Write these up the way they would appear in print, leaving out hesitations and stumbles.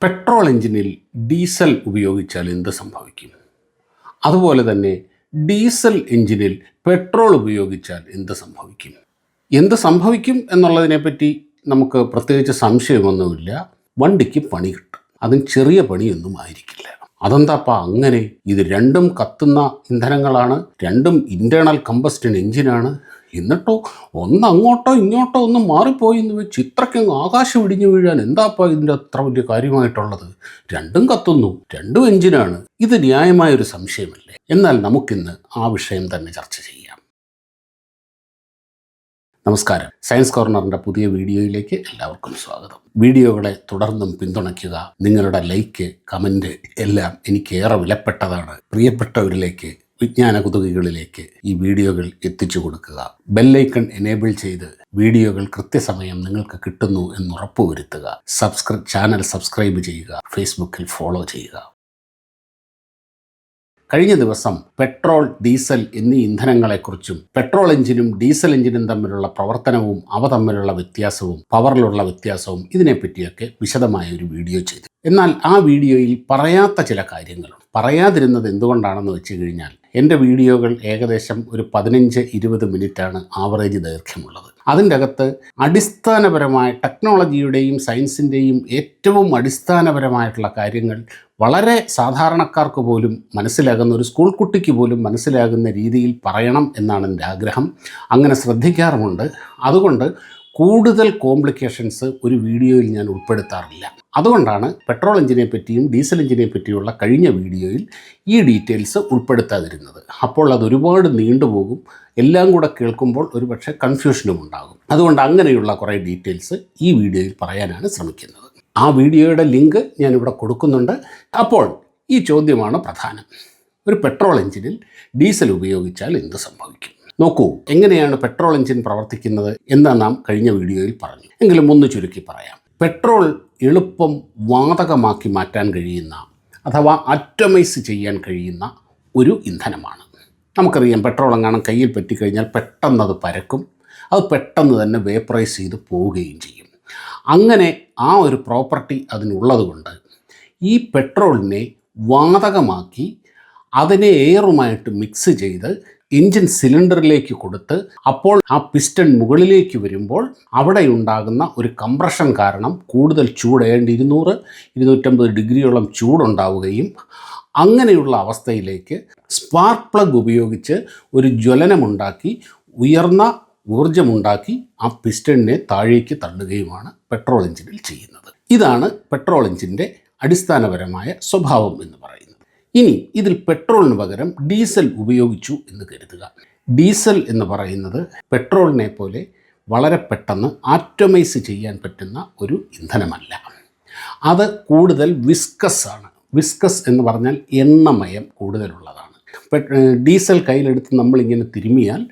Petrol എഞ്ചിനിൽ diesel ഉപയോഗിച്ചാൽ എന്ത് സംഭവിക്കും? അതുപോലെ തന്നെ ഡീസൽ എഞ്ചിനിൽ പെട്രോൾ ഉപയോഗിച്ചാൽ എന്ത് സംഭവിക്കും? എന്ത് സംഭവിക്കും എന്നുള്ളതിനെപ്പറ്റി നമുക്ക് പ്രത്യേകിച്ച് സംശയമൊന്നുമില്ല. വണ്ടിക്ക് പണി കിട്ടും. അതും ചെറിയ പണിയൊന്നും ആയിരിക്കില്ല. അതെന്താപ്പാ അങ്ങനെ? ഇത് രണ്ടും കത്തുന്ന ഇന്ധനങ്ങളാണ്, രണ്ടും ഇൻറ്റേർണൽ കമ്പസ്റ്റൻ എഞ്ചിനാണ്. എന്നിട്ടോ ഒന്ന് അങ്ങോട്ടോ ഇങ്ങോട്ടോ ഒന്ന് മാറിപ്പോയി എന്ന് വെച്ച് ഇത്രയ്ക്കും ആകാശം ഇടിഞ്ഞു വീഴാൻ എന്താപ്പാ ഇതിൻ്റെ അത്ര വലിയ കാര്യമായിട്ടുള്ളത്? രണ്ടും കത്തുന്നു, രണ്ടും എഞ്ചിനാണ്. ഇത് ന്യായമായൊരു സംശയമല്ലേ? എന്നാൽ നമുക്കിന്ന് ആ വിഷയം തന്നെ ചർച്ച ചെയ്യാം. നമസ്കാരം. സയൻസ് കോർണറിൻ്റെ പുതിയ വീഡിയോയിലേക്ക് എല്ലാവർക്കും സ്വാഗതം. വീഡിയോകളെ തുടർന്നും പിന്തുണയ്ക്കുക. നിങ്ങളുടെ ലൈക്ക്, കമൻറ്റ് എല്ലാം എനിക്കേറെ വിലപ്പെട്ടതാണ്. പ്രിയപ്പെട്ടവരിലേക്ക്, വിജ്ഞാന കുതുകികളിലേക്ക് ഈ വീഡിയോകൾ എത്തിച്ചു കൊടുക്കുക. ബെല്ലൈക്കൺ എനേബിൾ ചെയ്ത് വീഡിയോകൾ കൃത്യസമയം നിങ്ങൾക്ക് കിട്ടുന്നു എന്ന് ഉറപ്പുവരുത്തുക. ചാനൽ സബ്സ്ക്രൈബ് ചെയ്യുക. ഫേസ്ബുക്കിൽ ഫോളോ ചെയ്യുക. കഴിഞ്ഞ ദിവസം പെട്രോൾ, ഡീസൽ എന്നീ ഇന്ധനങ്ങളെക്കുറിച്ചും പെട്രോൾ എഞ്ചിനും ഡീസൽ എഞ്ചിനും തമ്മിലുള്ള പ്രവർത്തനവും അവ തമ്മിലുള്ള വ്യത്യാസവും പവറിലുള്ള വ്യത്യാസവും ഇതിനെപ്പറ്റിയൊക്കെ വിശദമായ ഒരു വീഡിയോ ചെയ്തു. എന്നാൽ ആ വീഡിയോയിൽ പറയാത്ത ചില കാര്യങ്ങളുണ്ട്. പറയാതിരുന്നത് എന്തുകൊണ്ടാണെന്ന് വെച്ച് കഴിഞ്ഞാൽ എൻ്റെ വീഡിയോകൾ ഏകദേശം ഒരു 15-20 മിനിറ്റാണ് ആവറേജ് ദൈർഘ്യമുള്ളത്. അതിൻ്റെ അകത്ത് അടിസ്ഥാനപരമായ ടെക്നോളജിയുടെയും സയൻസിൻ്റെയും ഏറ്റവും അടിസ്ഥാനപരമായിട്ടുള്ള കാര്യങ്ങൾ വളരെ സാധാരണക്കാർക്ക് പോലും മനസ്സിലാകുന്ന, ഒരു സ്കൂൾ കുട്ടിക്ക് പോലും മനസ്സിലാകുന്ന രീതിയിൽ പറയണം എന്നാണ് എൻ്റെ ആഗ്രഹം. അങ്ങനെ ശ്രദ്ധിക്കാറുമുണ്ട്. അതുകൊണ്ട് കൂടുതൽ കോംപ്ലിക്കേഷൻസ് ഒരു വീഡിയോയിൽ ഞാൻ ഉൾപ്പെടുത്താറില്ല. അതുകൊണ്ടാണ് പെട്രോൾ എഞ്ചിനെ പറ്റിയും ഡീസൽ എഞ്ചിനെ പറ്റിയുള്ള കഴിഞ്ഞ വീഡിയോയിൽ ഈ ഡീറ്റെയിൽസ് ഉൾപ്പെടുത്താതിരുന്നത്. അപ്പോൾ അതൊരുപാട് നീണ്ടുപോകും. എല്ലാം കൂടെ കേൾക്കുമ്പോൾ ഒരുപക്ഷെ കൺഫ്യൂഷനും ഉണ്ടാകും. അതുകൊണ്ട് അങ്ങനെയുള്ള കുറേ ഡീറ്റെയിൽസ് ഈ വീഡിയോയിൽ പറയാനാണ് ശ്രമിക്കുന്നത്. ആ വീഡിയോയുടെ ലിങ്ക് ഞാനിവിടെ കൊടുക്കുന്നുണ്ട്. അപ്പോൾ ഈ ചോദ്യമാണ് പ്രധാനം. ഒരു പെട്രോൾ എഞ്ചിനിൽ ഡീസൽ ഉപയോഗിച്ചാൽ എന്ത് സംഭവിക്കും? നോക്കൂ, എങ്ങനെയാണ് പെട്രോൾ എഞ്ചിൻ പ്രവർത്തിക്കുന്നത് എന്ന് നാം കഴിഞ്ഞ വീഡിയോയിൽ പറഞ്ഞു. എങ്കിലും ഒന്ന് ചുരുക്കി പറയാം. പെട്രോൾ എളുപ്പം വാതകമാക്കി മാറ്റാൻ കഴിയുന്ന, അഥവാ അറ്റോമൈസ് ചെയ്യാൻ കഴിയുന്ന ഒരു ഇന്ധനമാണ്. നമുക്കറിയാം, പെട്രോൾ എങ്ങാനും കയ്യിൽ പറ്റിക്കഴിഞ്ഞാൽ പെട്ടെന്ന് അത് പരക്കും. അത് പെട്ടെന്ന് തന്നെ വേപ്പറൈസ് ചെയ്ത് പോവുകയും ചെയ്യും. അങ്ങനെ ആ ഒരു പ്രോപ്പർട്ടി അതിനുള്ളത് കൊണ്ട് ഈ പെട്രോളിനെ വാതകമാക്കി അതിനെ എയറുമായിട്ട് മിക്സ് ചെയ്ത് എഞ്ചിൻ സിലിണ്ടറിലേക്ക് കൊടുത്ത്, അപ്പോൾ ആ പിസ്റ്റൺ മുകളിലേക്ക് വരുമ്പോൾ അവിടെ ഉണ്ടാകുന്ന ഒരു കംപ്രഷൻ കാരണം കൂടുതൽ ചൂട്, 200-250 ഡിഗ്രിയോളം ചൂടുണ്ടാവുകയും അങ്ങനെയുള്ള അവസ്ഥയിലേക്ക് സ്പാർക്ക് പ്ലഗ് ഉപയോഗിച്ച് ഒരു ജ്വലനമുണ്ടാക്കി ഉയർന്ന ഊർജമുണ്ടാക്കി ആ പിസ്റ്റണിനെ താഴേക്ക് തള്ളുകയുമാണ് പെട്രോൾ എഞ്ചിനിൽ ചെയ്യുന്നത്. ഇതാണ് പെട്രോൾ എഞ്ചിൻ്റെ അടിസ്ഥാനപരമായ സ്വഭാവം എന്ന് പറയുന്നത്. ഇനി ഇതിൽ പെട്രോളിന് പകരം ഡീസൽ ഉപയോഗിച്ചു എന്ന് കരുതുക. ഡീസൽ എന്ന് പറയുന്നത് പെട്രോളിനെ പോലെ വളരെ പെട്ടെന്ന് ആറ്റോമൈസ് ചെയ്യാൻ പറ്റുന്ന ഒരു ഇന്ധനമല്ല. അത് കൂടുതൽ വിസ്കസ് ആണ്. വിസ്കസ് എന്ന് പറഞ്ഞാൽ എണ്ണമയം കൂടുതലുള്ളതാണ്. ഡീസൽ കയ്യിലെടുത്ത് നമ്മളിങ്ങനെ തിരുമിയാൽ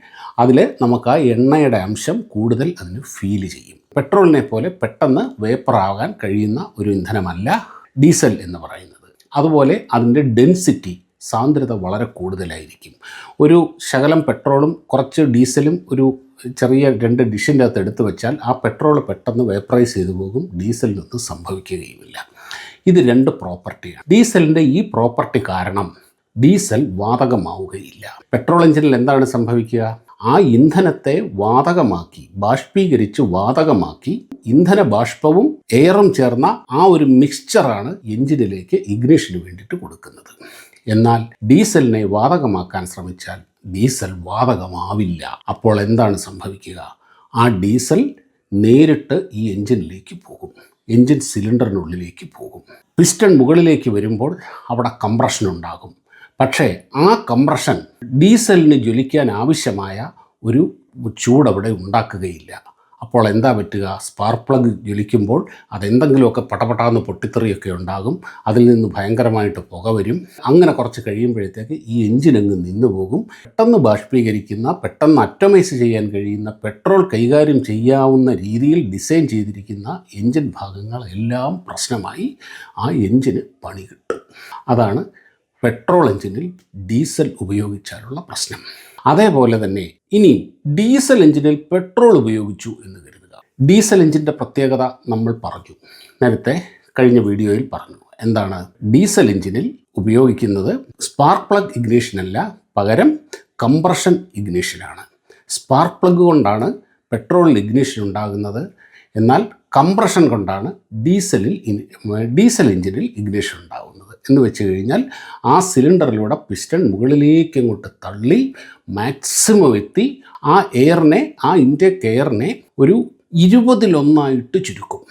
അതിൽ നമുക്ക് ആ എണ്ണയുടെ അംശം കൂടുതൽ അതിന് ഫീൽ ചെയ്യും. പെട്രോളിനെ പോലെ പെട്ടെന്ന് വേപ്പറാകാൻ കഴിയുന്ന ഒരു ഇന്ധനമല്ല ഡീസൽ എന്ന് പറയുന്നത്. അതുപോലെ അതിൻ്റെ ഡെൻസിറ്റി, സാന്ദ്രത വളരെ കൂടുതലായിരിക്കും. ഒരു ശകലം പെട്രോളും കുറച്ച് ഡീസലും ഒരു ചെറിയ 2 ഡിഷിൻ്റെ അകത്ത് എടുത്തു വെച്ചാൽ ആ പെട്രോൾ പെട്ടെന്ന് വേപ്പറൈസ് ചെയ്തു പോകും. ഡീസലിനൊന്നും സംഭവിക്കുകയുമില്ല. ഇത് 2 പ്രോപ്പർട്ടിയാണ്. ഡീസലിൻ്റെ ഈ പ്രോപ്പർട്ടി കാരണം ഡീസൽ വാതകമാവുകയില്ല. പെട്രോൾ എഞ്ചിനിൽ എന്താണ് സംഭവിക്കുക? ആ ഇന്ധനത്തെ വാതകമാക്കി, ബാഷ്പീകരിച്ച് വാതകമാക്കി, ഇന്ധന ബാഷ്പവും എയറും ചേർന്ന ആ ഒരു മിക്സ്ചറാണ് എഞ്ചിനിലേക്ക് ഇഗ്നിഷന് വേണ്ടിയിട്ട് കൊടുക്കുന്നത്. എന്നാൽ ഡീസലിനെ വാതകമാക്കാൻ ശ്രമിച്ചാൽ ഡീസൽ വാതകമാവില്ല. അപ്പോൾ എന്താണ് സംഭവിക്കുക? ആ ഡീസൽ നേരിട്ട് ഈ എഞ്ചിനിലേക്ക് പോകും. എഞ്ചിൻ സിലിണ്ടറിനുള്ളിലേക്ക് പോകും. പിസ്റ്റൺ മുകളിലേക്ക് വരുമ്പോൾ അവിടെ കംപ്രഷൻ ഉണ്ടാകും. പക്ഷേ ആ കംപ്രഷൻ ഡീസലിന് ജ്വലിക്കാൻ ആവശ്യമായ ഒരു ചൂടവിടെ ഉണ്ടാക്കുകയില്ല. അപ്പോൾ എന്താ പറ്റുക? സ്പാർക്ക് പ്ലഗ് ജ്വലിക്കുമ്പോൾ അതെന്തെങ്കിലുമൊക്കെ പടപടാന്ന് പൊട്ടിത്തെറിയൊക്കെ ഉണ്ടാകും. അതിൽ നിന്ന് ഭയങ്കരമായിട്ട് പുക വരും. അങ്ങനെ കുറച്ച് കഴിയുമ്പോഴത്തേക്ക് ഈ എഞ്ചിനങ്ങ് നിന്നു പോകും. പെട്ടെന്ന് ബാഷ്പീകരിക്കുന്ന, പെട്ടെന്ന് അറ്റോമൈസ് ചെയ്യാൻ കഴിയുന്ന, പെട്രോൾ കൈകാര്യം ചെയ്യാവുന്ന രീതിയിൽ ഡിസൈൻ ചെയ്തിരിക്കുന്ന എഞ്ചിൻ ഭാഗങ്ങളെല്ലാം പ്രശ്നമായി ആ എഞ്ചിന് പണി കിട്ടും. അതാണ് പെട്രോൾ എഞ്ചിനിൽ ഡീസൽ ഉപയോഗിച്ചാലുള്ള പ്രശ്നം. അതേപോലെ തന്നെ ഇനി ഡീസൽ എഞ്ചിനിൽ പെട്രോൾ ഉപയോഗിച്ചു എന്ന് കരുതുക. ഡീസൽ എഞ്ചിൻ്റെ പ്രത്യേകത നമ്മൾ പറഞ്ഞു. നേരത്തെ കഴിഞ്ഞ വീഡിയോയിൽ പറഞ്ഞു. എന്താണ്? ഡീസൽ എഞ്ചിനിൽ ഉപയോഗിക്കുന്നത് സ്പാർക്ക് പ്ലഗ് ഇഗ്നിഷനല്ല, പകരം കംപ്രഷൻ ഇഗ്നിഷനാണ്. സ്പാർക്ക് പ്ലഗ് കൊണ്ടാണ് പെട്രോളിൽ ഇഗ്നിഷൻ ഉണ്ടാകുന്നത്, എന്നാൽ കംപ്രഷൻ കൊണ്ടാണ് ഡീസൽ എഞ്ചിനിൽ ഇഗ്നിഷൻ ഉണ്ടാകുന്നത്. എന്ന് വെച്ച് കഴിഞ്ഞാൽ ആ സിലിണ്ടറിലൂടെ പിസ്റ്റൺ മുകളിലേക്ക് അങ്ങോട്ട് തള്ളി മാക്സിമം എത്തി ആ ഇൻടേക്ക് എയറിനെ ഒരു 20% ചുരുക്കും.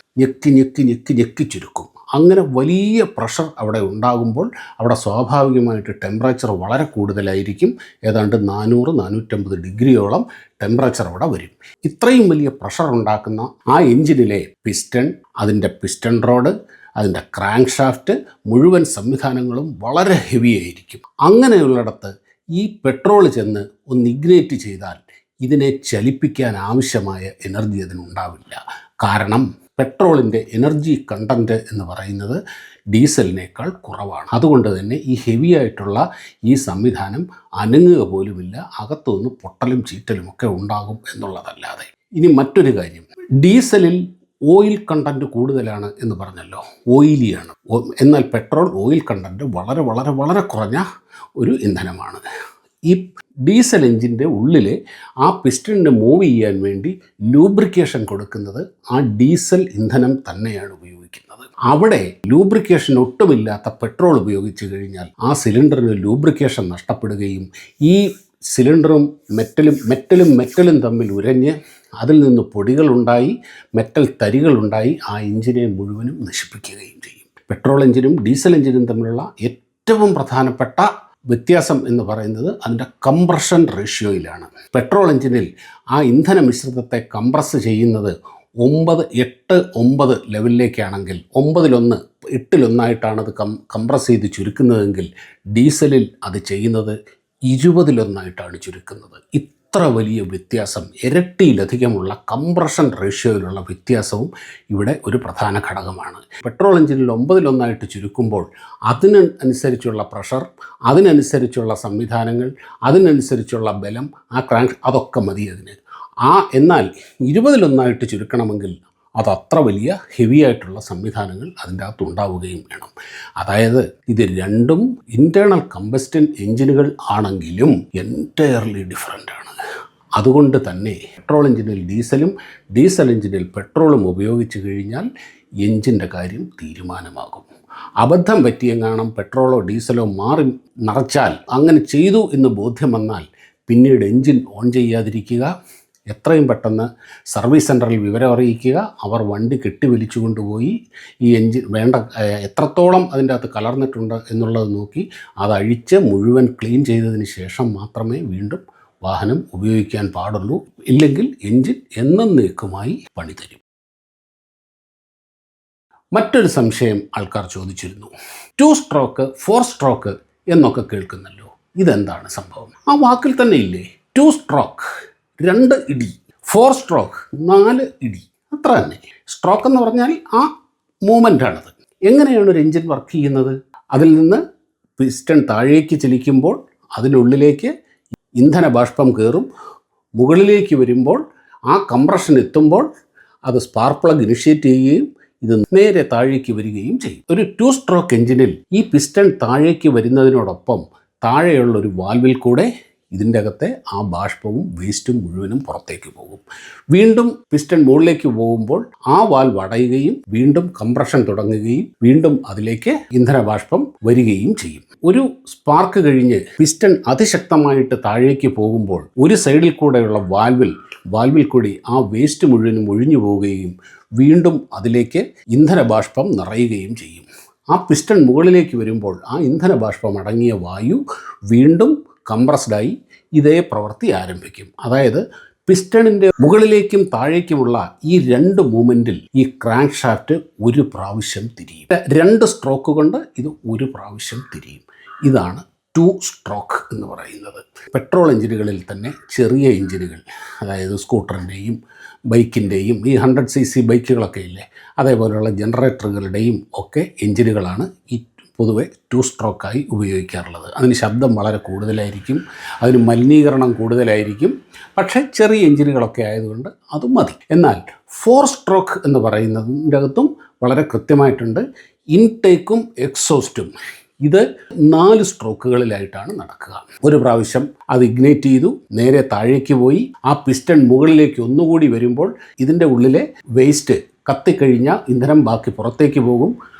ഞെക്കി ചുരുക്കും. അങ്ങനെ വലിയ പ്രഷർ അവിടെ ഉണ്ടാകുമ്പോൾ അവിടെ സ്വാഭാവികമായിട്ട് ടെമ്പറേച്ചർ വളരെ കൂടുതലായിരിക്കും. ഏതാണ്ട് 400-450 ഡിഗ്രിയോളം ടെമ്പറേച്ചർ അവിടെ വരും. ഇത്രയും വലിയ പ്രഷർ ഉണ്ടാക്കുന്ന ആ എഞ്ചിനിലെ പിസ്റ്റൺ, അതിൻ്റെ പിസ്റ്റൺ റോഡ്, അതിൻ്റെ ക്രാങ്ക് ഷാഫ്റ്റ്, മുഴുവൻ സംവിധാനങ്ങളും വളരെ ഹെവി ആയിരിക്കും. അങ്ങനെയുള്ളിടത്ത് ഈ പെട്രോൾ ചെന്ന് ഒന്ന് ഇഗ്നേറ്റ് ചെയ്താൽ ഇതിനെ ചലിപ്പിക്കാൻ ആവശ്യമായ എനർജി അതിനുണ്ടാവില്ല. കാരണം പെട്രോളിൻ്റെ എനർജി കണ്ടൻറ്റ് എന്ന് പറയുന്നത് ഡീസലിനേക്കാൾ കുറവാണ്. അതുകൊണ്ട് തന്നെ ഈ ഹെവി ആയിട്ടുള്ള ഈ സംവിധാനം അനങ്ങുക പോലുമില്ല. അകത്തുനിന്ന് പൊട്ടലും ചീറ്റലും ഒക്കെ ഉണ്ടാകും എന്നുള്ളതല്ലാതെ. ഇനി മറ്റൊരു കാര്യം, ഡീസലിൽ ഓയിൽ കണ്ടൻറ്റ് കൂടുതലാണ് എന്ന് പറഞ്ഞല്ലോ, ഓയിലിയാണ്. എന്നാൽ പെട്രോൾ ഓയിൽ കണ്ടൻറ്റ് വളരെ വളരെ വളരെ കുറഞ്ഞ ഒരു ഇന്ധനമാണ്. ഈ ഡീസൽ എഞ്ചിൻ്റെ ഉള്ളിൽ ആ പിസ്റ്റണിനെ മൂവ് ചെയ്യാൻ വേണ്ടി ലൂബ്രിക്കേഷൻ കൊടുക്കുന്നത് ആ ഡീസൽ ഇന്ധനം തന്നെയാണ് ഉപയോഗിക്കുന്നത്. അവിടെ ലൂബ്രിക്കേഷൻ ഒട്ടുമില്ലാത്ത പെട്രോൾ ഉപയോഗിച്ച് കഴിഞ്ഞാൽ ആ സിലിണ്ടറിന് ലൂബ്രിക്കേഷൻ നഷ്ടപ്പെടുകയും ഈ സിലിണ്ടറും മെറ്റലും തമ്മിൽ ഉരഞ്ഞ് അതിൽ നിന്ന് പൊടികളുണ്ടായി, മെറ്റൽ തരികളുണ്ടായി ആ എഞ്ചിനെ മുഴുവനും നശിപ്പിക്കുകയും ചെയ്യും. പെട്രോൾ എഞ്ചിനും ഡീസൽ എഞ്ചിനും തമ്മിലുള്ള ഏറ്റവും പ്രധാനപ്പെട്ട വ്യത്യാസം എന്ന് പറയുന്നത് അതിൻ്റെ കംപ്രഷൻ റേഷ്യോയിലാണ്. പെട്രോൾ എഞ്ചിനിൽ ആ ഇന്ധന മിശ്രിതത്തെ കംപ്രസ് ചെയ്യുന്നത് 9-8-9 ലെവലിലേക്കാണെങ്കിൽ 9-1 8-1 അത് കംപ്രസ് ചെയ്ത് ചുരുക്കുന്നതെങ്കിൽ ഡീസലിൽ അത് ചെയ്യുന്നത് 20-1 ചുരുക്കുന്നത്. ഇത്ര വലിയ വ്യത്യാസം, ഇരട്ടിയിലധികമുള്ള കംപ്രഷൻ റേഷ്യോയിലുള്ള വ്യത്യാസവും ഇവിടെ ഒരു പ്രധാന ഘടകമാണ്. പെട്രോൾ എഞ്ചിനിൽ 9-1 ചുരുക്കുമ്പോൾ അതിനനുസരിച്ചുള്ള പ്രഷർ, അതിനനുസരിച്ചുള്ള സംവിധാനങ്ങൾ, അതിനനുസരിച്ചുള്ള ബലം, ആ ക്രാങ്ക് അതൊക്കെ മതി അതിന്. എന്നാൽ 20-1 ചുരുക്കണമെങ്കിൽ അതത്ര വലിയ ഹെവി ആയിട്ടുള്ള സംവിധാനങ്ങൾ അതിൻ്റെ അകത്ത് ഉണ്ടാവുകയും വേണം. അതായത് ഇത് രണ്ടും ഇൻറ്റേർണൽ കമ്പസ്റ്റൻ എഞ്ചിനുകൾ ആണെങ്കിലും എൻറ്റയർലി ഡിഫറൻ്റ് ആണ്. അതുകൊണ്ട് തന്നെ പെട്രോൾ എഞ്ചിനിൽ ഡീസലും ഡീസൽ എഞ്ചിനിൽ പെട്രോളും ഉപയോഗിച്ച് കഴിഞ്ഞാൽ എഞ്ചിൻ്റെ കാര്യം തീരുമാനമാകും. അബദ്ധം പറ്റിയെങ്ങാനും പെട്രോളോ ഡീസലോ മാറി നിറച്ചാൽ, അങ്ങനെ ചെയ്തു എന്ന് ബോധ്യം വന്നാൽ പിന്നീട് എഞ്ചിൻ ഓൺ ചെയ്യാതിരിക്കുക, എത്രയും പെട്ടെന്ന് സർവീസ് സെൻറ്ററിൽ വിവരം അറിയിക്കുക. അവർ വണ്ടി കെട്ടിവലിച്ചു കൊണ്ടുപോയി ഈ എഞ്ചിൻ എത്രത്തോളം അതിൻ്റെ അകത്ത് കലർന്നിട്ടുണ്ട് എന്നുള്ളത് നോക്കി അതഴിച്ച് മുഴുവൻ ക്ലീൻ ചെയ്തതിന് ശേഷം മാത്രമേ വീണ്ടും വാഹനം ഉപയോഗിക്കാൻ പാടുള്ളൂ. ഇല്ലെങ്കിൽ എഞ്ചിൻ എന്നേക്കുമായി പണി തരും. മറ്റൊരു സംശയം ആൾക്കാർ ചോദിച്ചിരുന്നു, 2 സ്ട്രോക്ക് 4 സ്ട്രോക്ക് എന്നൊക്കെ കേൾക്കുന്നല്ലോ, ഇതെന്താണ് സംഭവം? ആ വാക്കിൽ തന്നെ ഇല്ലേ 2 സ്ട്രോക്ക് 2 ഇടി, 4 സ്ട്രോക്ക് 4 ഇടി, അത്ര തന്നെ. സ്ട്രോക്ക് എന്ന് പറഞ്ഞാൽ ആ മൂവ്മെൻ്റാണത്. എങ്ങനെയാണ് ഒരു എഞ്ചിൻ വർക്ക് ചെയ്യുന്നത്? അതിൽ നിന്ന് പിസ്റ്റൺ താഴേക്ക് ചലിക്കുമ്പോൾ അതിനുള്ളിലേക്ക് ഇന്ധന ബാഷ്പം കയറും. മുകളിലേക്ക് വരുമ്പോൾ ആ കംപ്രഷൻ എത്തുമ്പോൾ അത് സ്പാർക്ക് പ്ലഗ് ഇനിഷ്യേറ്റ് ചെയ്യുകയും ഇത് നേരെ താഴേക്ക് വരികയും ചെയ്യും. ഒരു 2 സ്ട്രോക്ക് എഞ്ചിനിൽ ഈ പിസ്റ്റൺ താഴേക്ക് വരുന്നതിനോടൊപ്പം താഴെയുള്ളൊരു വാൽവിൽ കൂടെ ഇതിൻ്റെ അകത്തെ ആ ബാഷ്പവും വേസ്റ്റും മുഴുവനും പുറത്തേക്ക് പോകും. വീണ്ടും പിസ്റ്റൺ മുകളിലേക്ക് പോകുമ്പോൾ ആ വാൽവ് അടയുകയും വീണ്ടും കംപ്രഷൻ തുടങ്ങുകയും വീണ്ടും അതിലേക്ക് ഇന്ധന ബാഷ്പം വരികയും ചെയ്യും. ഒരു സ്പാർക്ക് കഴിഞ്ഞ് പിസ്റ്റൺ അതിശക്തമായിട്ട് താഴേക്ക് പോകുമ്പോൾ ഒരു സൈഡിൽ കൂടെയുള്ള വാൽവിൽ കൂടി ആ വേസ്റ്റ് മുഴുവനും ഒഴിഞ്ഞു പോവുകയും വീണ്ടും അതിലേക്ക് ഇന്ധന ബാഷ്പം നിറയുകയും ചെയ്യും. ആ പിസ്റ്റൺ മുകളിലേക്ക് വരുമ്പോൾ ആ ഇന്ധന ബാഷ്പം അടങ്ങിയ വായു വീണ്ടും കംപ്രസ്ഡായി ഇതേ പ്രവൃത്തി ആരംഭിക്കും. അതായത് പിസ്റ്റണിൻ്റെ മുകളിലേക്കും താഴേക്കുമുള്ള ഈ 2 മൂവ്മെൻറ്റിൽ ഈ ക്രാങ്ക് ഷാഫ്റ്റ് ഒരു പ്രാവശ്യം തിരിയും. 2 സ്ട്രോക്ക് കൊണ്ട് ഇത് ഒരു പ്രാവശ്യം തിരിയും. ഇതാണ് 2 സ്ട്രോക്ക് എന്ന് പറയുന്നത്. പെട്രോൾ എഞ്ചിനുകളിൽ തന്നെ ചെറിയ എഞ്ചിനുകൾ, അതായത് സ്കൂട്ടറിൻ്റെയും ബൈക്കിൻ്റെയും ഈ 100cc ബൈക്കുകളൊക്കെ ഇല്ലേ, അതേപോലെയുള്ള ജനറേറ്ററുകളുടെയും ഒക്കെ എഞ്ചിനുകളാണ് ഈ പൊതുവെ 2 സ്ട്രോക്കായി ഉപയോഗിക്കാറുള്ളത്. അതിന് ശബ്ദം വളരെ കൂടുതലായിരിക്കും, അതിന് മലിനീകരണം കൂടുതലായിരിക്കും. പക്ഷേ ചെറിയ എഞ്ചിനുകളൊക്കെ ആയതുകൊണ്ട് അതും മതി. എന്നാൽ 4 സ്ട്രോക്ക് എന്ന് പറയുന്നതിൻ്റെ അകത്തും വളരെ കൃത്യമായിട്ടുണ്ട്. ഇൻടേക്കും എക്സോസ്റ്റും ഇത് 4 സ്ട്രോക്കുകളിലായിട്ടാണ് നടക്കുക. ഒരു പ്രാവശ്യം അത് ഇഗ്നേറ്റ് ചെയ്തു, നേരെ താഴേക്ക് പോയി, ആ പിസ്റ്റൺ മുകളിലേക്ക് ഒന്നുകൂടി വരുമ്പോൾ ഇതിൻ്റെ ഉള്ളിലെ വേസ്റ്റ് കത്തിക്കഴിഞ്ഞ ഇന്ധനം ബാക്കി പുറത്തേക്ക് പോകും.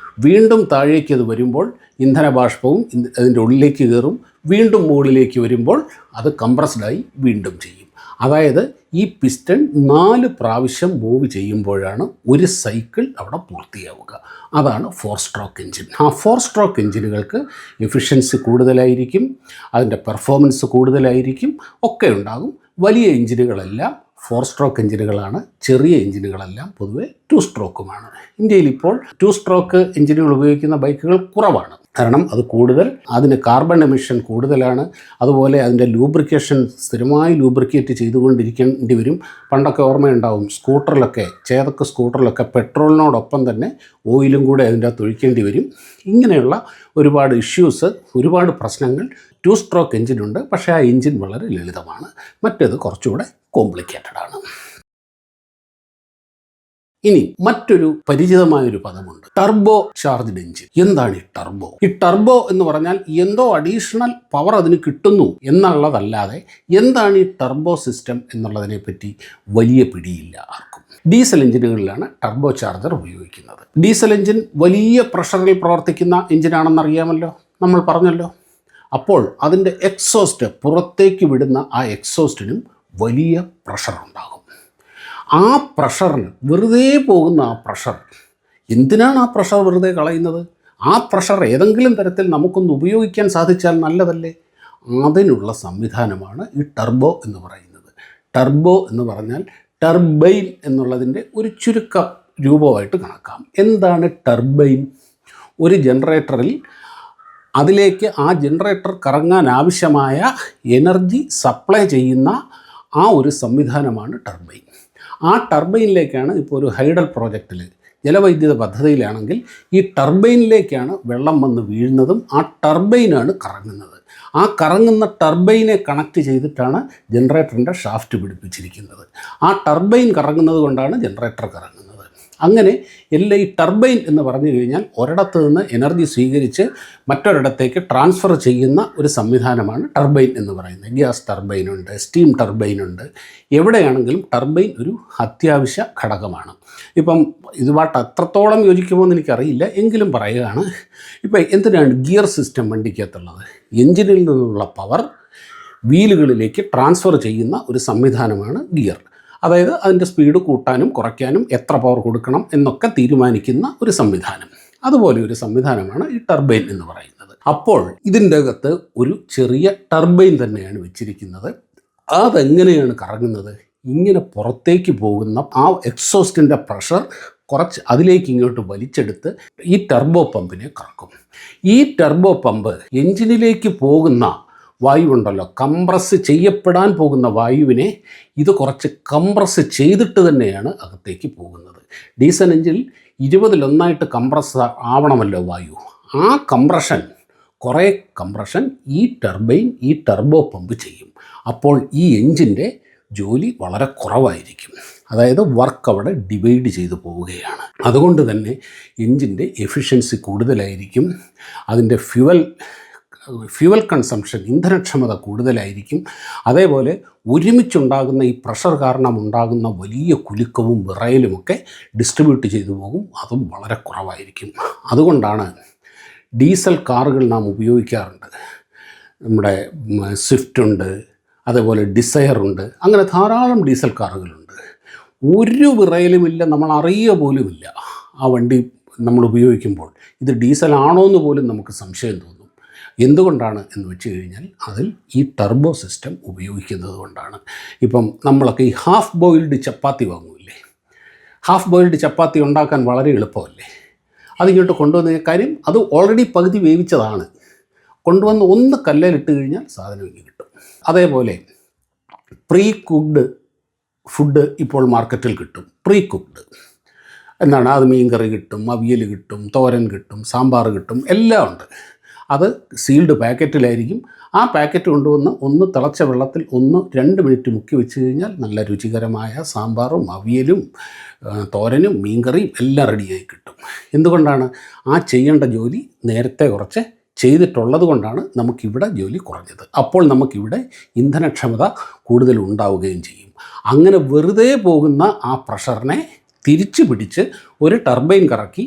വീണ്ടും താഴേക്ക് അത് വരുമ്പോൾ ഇന്ധന ബാഷ്പവും അതിൻ്റെ ഉള്ളിലേക്ക് കയറും. വീണ്ടും മുകളിലേക്ക് വരുമ്പോൾ അത് കംപ്രസ്ഡായി വീണ്ടും ചെയ്യും. അതായത് ഈ പിസ്റ്റൺ 4 പ്രാവശ്യം മൂവ് ചെയ്യുമ്പോഴാണ് ഒരു സൈക്കിൾ അവിടെ പൂർത്തിയാവുക. അതാണ് 4 സ്ട്രോക്ക് എഞ്ചിൻ. ആ 4 സ്ട്രോക്ക് എഞ്ചിനുകൾക്ക് എഫിഷ്യൻസി കൂടുതലായിരിക്കും, അതിൻ്റെ പെർഫോമൻസ് കൂടുതലായിരിക്കും, ഒക്കെ ഉണ്ടാകും. വലിയ എഞ്ചിനുകളെല്ലാം 4 സ്ട്രോക്ക് എഞ്ചിനുകളാണ്, ചെറിയ എഞ്ചിനുകളെല്ലാം പൊതുവെ 2 സ്ട്രോക്കുമാണ്. ഇന്ത്യയിൽ ഇപ്പോൾ 2 സ്ട്രോക്ക് എഞ്ചിനുകൾ ഉപയോഗിക്കുന്ന ബൈക്കുകൾ കുറവാണ്. കാരണം അത് കൂടുതൽ, അതിന് കാർബൺ എമിഷൻ കൂടുതലാണ്. അതുപോലെ അതിൻ്റെ ലൂബ്രിക്കേഷൻ സ്ഥിരമായി ലൂബ്രിക്കേറ്റ് ചെയ്തുകൊണ്ടിരിക്കേണ്ടി വരും. പണ്ടൊക്കെ ഓർമ്മയുണ്ടാവും, സ്കൂട്ടറിലൊക്കെ, ചേതക്ക് സ്കൂട്ടറിലൊക്കെ പെട്രോളിനോടൊപ്പം തന്നെ ഓയിലും കൂടെ അതിൻ്റെ അകത്ത് ഒഴിക്കേണ്ടി വരും. ഇങ്ങനെയുള്ള ഒരുപാട് ഇഷ്യൂസ്, ഒരുപാട് പ്രശ്നങ്ങൾ 2 സ്ട്രോക്ക് എഞ്ചിനുണ്ട്. പക്ഷേ ആ എഞ്ചിൻ വളരെ ലളിതമാണ്, മറ്റേത് കുറച്ചുകൂടെ കോംപ്ലിക്കേറ്റഡ് ആണ്. ഇനി മറ്റൊരു പരിചിതമായൊരു പദമുണ്ട്, ടർബോ ചാർജ്ഡ് എഞ്ചിൻ. എന്താണ് ഈ ടർബോ? ഈ ടർബോ എന്ന് പറഞ്ഞാൽ എന്തോ അഡീഷണൽ പവർ അതിന് കിട്ടുന്നു എന്നുള്ളതല്ലാതെ എന്താണ് ഈ ടർബോ സിസ്റ്റം എന്നുള്ളതിനെ പറ്റി വലിയ പിടിയില്ല ആർക്കും. ഡീസൽ എഞ്ചിനുകളിലാണ് ടർബോ ചാർജർ ഉപയോഗിക്കുന്നത്. ഡീസൽ എഞ്ചിൻ വലിയ പ്രഷറിൽ പ്രവർത്തിക്കുന്ന എഞ്ചിനാണെന്നറിയാമല്ലോ, നമ്മൾ പറഞ്ഞല്ലോ. അപ്പോൾ അതിൻ്റെ എക്സോസ്റ്റ്, പുറത്തേക്ക് വിടുന്ന ആ എക്സോസ്റ്റിനും വലിയ പ്രഷറുണ്ടാകും. ആ പ്രഷറിന്, വെറുതെ പോകുന്ന ആ പ്രഷർ, എന്തിനാണ് ആ പ്രഷർ വെറുതെ കളയുന്നത്? ആ പ്രഷർ ഏതെങ്കിലും തരത്തിൽ നമുക്കൊന്ന് ഉപയോഗിക്കാൻ സാധിച്ചാൽ നല്ലതല്ലേ? അതിനുള്ള സംവിധാനമാണ് ഈ ടർബോ എന്ന് പറയുന്നത്. ടർബോ എന്ന് പറഞ്ഞാൽ ടർബൈൻ എന്നുള്ളതിൻ്റെ ഒരു ചുരുക്ക രൂപമായിട്ട് കണക്കാം. എന്താണ് ടർബൈൻ? ഒരു ജനറേറ്ററിൽ അതിലേക്ക് ആ ജനറേറ്റർ കറങ്ങാൻ ആവശ്യമായ എനർജി സപ്ലൈ ചെയ്യുന്ന ആ ഒരു സംവിധാനമാണ് ടർബൈൻ. ആ ടർബൈനിലേക്കാണ് ഇപ്പോൾ ഒരു ഹൈഡൽ പ്രോജക്റ്റിൽ, ജലവൈദ്യുത പദ്ധതിയിലാണെങ്കിൽ ഈ ടർബൈനിലേക്കാണ് വെള്ളം വന്ന് വീഴുന്നതും ആ ടർബൈനാണ് കറങ്ങുന്നത്. ആ കറങ്ങുന്ന ടർബൈനെ കണക്ട് ചെയ്തിട്ടാണ് ജനറേറ്ററിൻ്റെ ഷാഫ്റ്റ് പിടിപ്പിച്ചിരിക്കുന്നത്. ആ ടർബൈൻ കറങ്ങുന്നത് കൊണ്ടാണ് ജനറേറ്റർ കറങ്ങുന്നത്. അങ്ങനെ ഈ ടർബൈൻ എന്ന് പറഞ്ഞു കഴിഞ്ഞാൽ ഒരിടത്ത് നിന്ന് എനർജി സ്വീകരിച്ച് മറ്റൊരിടത്തേക്ക് ട്രാൻസ്ഫർ ചെയ്യുന്ന ഒരു സംവിധാനമാണ് ടർബൈൻ എന്ന് പറയുന്നത്. ഗ്യാസ് ടർബൈനുണ്ട്, സ്റ്റീം ടർബൈനുണ്ട്. എവിടെയാണെങ്കിലും ടർബൈൻ ഒരു അത്യാവശ്യ ഘടകമാണ്. ഇപ്പം ഇതുമായിട്ട് എത്രത്തോളം യോജിക്കുമോ എന്ന് എനിക്കറിയില്ല, എങ്കിലും പറയുകയാണ്. ഇപ്പം എന്തിനാണ് ഗിയർ സിസ്റ്റം വണ്ടിക്കകത്തുള്ളത്? എഞ്ചിനിൽ നിന്നുള്ള പവർ വീലുകളിലേക്ക് ട്രാൻസ്ഫർ ചെയ്യുന്ന ഒരു സംവിധാനമാണ് ഗിയർ. അതായത് അതിൻ്റെ സ്പീഡ് കൂട്ടാനും കുറയ്ക്കാനും എത്ര പവർ കൊടുക്കണം എന്നൊക്കെ തീരുമാനിക്കുന്ന ഒരു സംവിധാനം. അതുപോലെ ഒരു സംവിധാനമാണ് ഈ ടർബൈൻ എന്ന് പറയുന്നത്. അപ്പോൾ ഇതിൻ്റെ അകത്ത് ഒരു ചെറിയ ടർബൈൻ തന്നെയാണ് വെച്ചിരിക്കുന്നത്. അതെങ്ങനെയാണ് കറങ്ങുന്നത്? ഇങ്ങനെ പുറത്തേക്ക് പോകുന്ന ആ എക്സോസ്റ്റിൻ്റെ പ്രഷർ കുറച്ച് അതിലേക്ക് ഇങ്ങോട്ട് വലിച്ചെടുത്ത് ഈ ടർബോ പമ്പിനെ കറക്കും. ഈ ടർബോ പമ്പ് എഞ്ചിനിലേക്ക് പോകുന്ന വായുവുണ്ടല്ലോ, കംപ്രസ് ചെയ്യപ്പെടാൻ പോകുന്ന വായുവിനെ ഇത് കുറച്ച് കംപ്രസ് ചെയ്തിട്ട് തന്നെയാണ് അകത്തേക്ക് പോകുന്നത്. ഡീസൽ എഞ്ചിനിൽ 20-1 കംപ്രസ് ആവണമല്ലോ വായു. ആ കുറേ കംപ്രഷൻ ഈ ടർബൈൻ, ഈ ടർബോ പമ്പ് ചെയ്യും. അപ്പോൾ ഈ എഞ്ചിൻ്റെ ജോലി വളരെ കുറവായിരിക്കും. അതായത് വർക്ക് അവിടെ ഡിവൈഡ് ചെയ്തു പോവുകയാണ്. അതുകൊണ്ട് തന്നെ എഞ്ചിൻ്റെ എഫിഷ്യൻസി കൂടുതലായിരിക്കും. അതിൻ്റെ ഫ്യൂവൽ കൺസംഷൻ, ഇന്ധനക്ഷമത കൂടുതലായിരിക്കും. അതേപോലെ ഒരുമിച്ചുണ്ടാകുന്ന ഈ പ്രഷർ കാരണം ഉണ്ടാകുന്ന വലിയ കുലുക്കവും വിറയലുമൊക്കെ ഡിസ്ട്രിബ്യൂട്ട് ചെയ്തു പോകും. അതും വളരെ കുറവായിരിക്കും. അതുകൊണ്ടാണ് ഡീസൽ കാറുകൾ നാം ഉപയോഗിക്കാറുണ്ട്. നമ്മുടെ സ്വിഫ്റ്റ് ഉണ്ട്, അതേപോലെ ഡിസയറുണ്ട്, അങ്ങനെ ധാരാളം ഡീസൽ കാറുകളുണ്ട്. ഒരു വിറയലുമില്ല, നമ്മൾ അറിയുക പോലുമില്ല ആ വണ്ടി നമ്മൾ ഉപയോഗിക്കുമ്പോൾ. ഇത് ഡീസൽ ആണോ എന്ന് പോലും നമുക്ക് സംശയം തോന്നും. എന്തുകൊണ്ടാണ് എന്ന് വെച്ച് കഴിഞ്ഞാൽ അതിൽ ഈ ടർബോ സിസ്റ്റം ഉപയോഗിക്കുന്നത് കൊണ്ടാണ്. ഇപ്പം നമ്മളൊക്കെ ഈ ഹാഫ് ബോയിൽഡ് ചപ്പാത്തി വാങ്ങുമല്ലേ? ഹാഫ് ബോയിൽഡ് ചപ്പാത്തി ഉണ്ടാക്കാൻ വളരെ എളുപ്പമല്ലേ? അതിങ്ങോട്ട് കൊണ്ടുവന്ന കാര്യം, അത് ഓൾറെഡി പകുതി വേവിച്ചതാണ്. കൊണ്ടുവന്ന് ഒന്ന് കല്ലിലിട്ട് കഴിഞ്ഞാൽ സാധനം ഇങ്ങനെ കിട്ടും. അതേപോലെ പ്രീ കുക്ക്ഡ് ഫുഡ് ഇപ്പോൾ മാർക്കറ്റിൽ കിട്ടും. പ്രീ കുക്ക്ഡ് എന്താണ്? അത് മീൻകറി കിട്ടും, അവിയൽ കിട്ടും, തോരൻ കിട്ടും, സാമ്പാർ കിട്ടും, എല്ലാം ഉണ്ട്. അത് സീൽഡ് പാക്കറ്റിലായിരിക്കും. ആ പാക്കറ്റ് കൊണ്ടുവന്ന് ഒന്ന് തിളച്ച വെള്ളത്തിൽ 1-2 മിനിറ്റ് മുക്കി വെച്ച് കഴിഞ്ഞാൽ നല്ല രുചികരമായ സാമ്പാറും അവിയലും തോരനും മീൻകറിയും എല്ലാം റെഡിയായി കിട്ടും. എന്തുകൊണ്ടാണ്? ആ ചെയ്യേണ്ട ജോലി നേരത്തെ കുറച്ച് ചെയ്തിട്ടുള്ളത് കൊണ്ടാണ് നമുക്കിവിടെ ജോലി കുറഞ്ഞത്. അപ്പോൾ നമുക്കിവിടെ ഇന്ധനക്ഷമത കൂടുതൽ ഉണ്ടാവുകയും ചെയ്യും. അങ്ങനെ വെറുതെ പോകുന്ന ആ പ്രഷറിനെ തിരിച്ചു പിടിച്ച് ഒരു ടർബൈൻ കറക്കി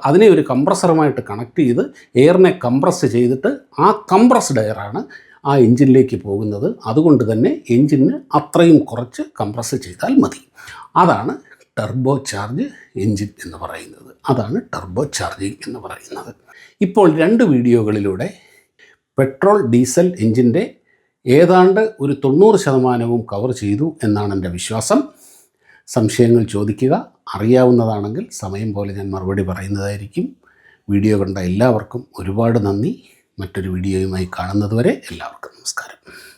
അതിനെ ഒരു കംപ്രസറുമായിട്ട് കണക്ട് ചെയ്ത് എയറിനെ കംപ്രസ് ചെയ്തിട്ട് ആ കംപ്രസ്ഡ് എയറാണ് ആ എൻജിനിലേക്ക് പോകുന്നത്. അതുകൊണ്ട് തന്നെ എൻജിന് അത്രയും കുറച്ച് കംപ്രസ് ചെയ്താൽ മതി. അതാണ് ടർബോ ചാർജ് എൻജിൻ എന്ന് പറയുന്നത്. അതാണ് ടർബോ ചാർജിങ് എന്ന് പറയുന്നത്. ഇപ്പോൾ 2 വീഡിയോകളിലൂടെ പെട്രോൾ ഡീസൽ എൻജിൻ്റെ ഏതാണ്ട് ഒരു 90% കവർ ചെയ്തു എന്നാണ് എൻ്റെ വിശ്വാസം. സംശയങ്ങൾ ചോദിക്കുക. അറിയാവുന്നതാണെങ്കിൽ സമയം പോലെ ഞാൻ മറുപടി പറയുന്നതായിരിക്കും. വീഡിയോ കണ്ട എല്ലാവർക്കും ഒരുപാട് നന്ദി. മറ്റൊരു വീഡിയോയുമായി കാണുന്നതുവരെ എല്ലാവർക്കും നമസ്കാരം.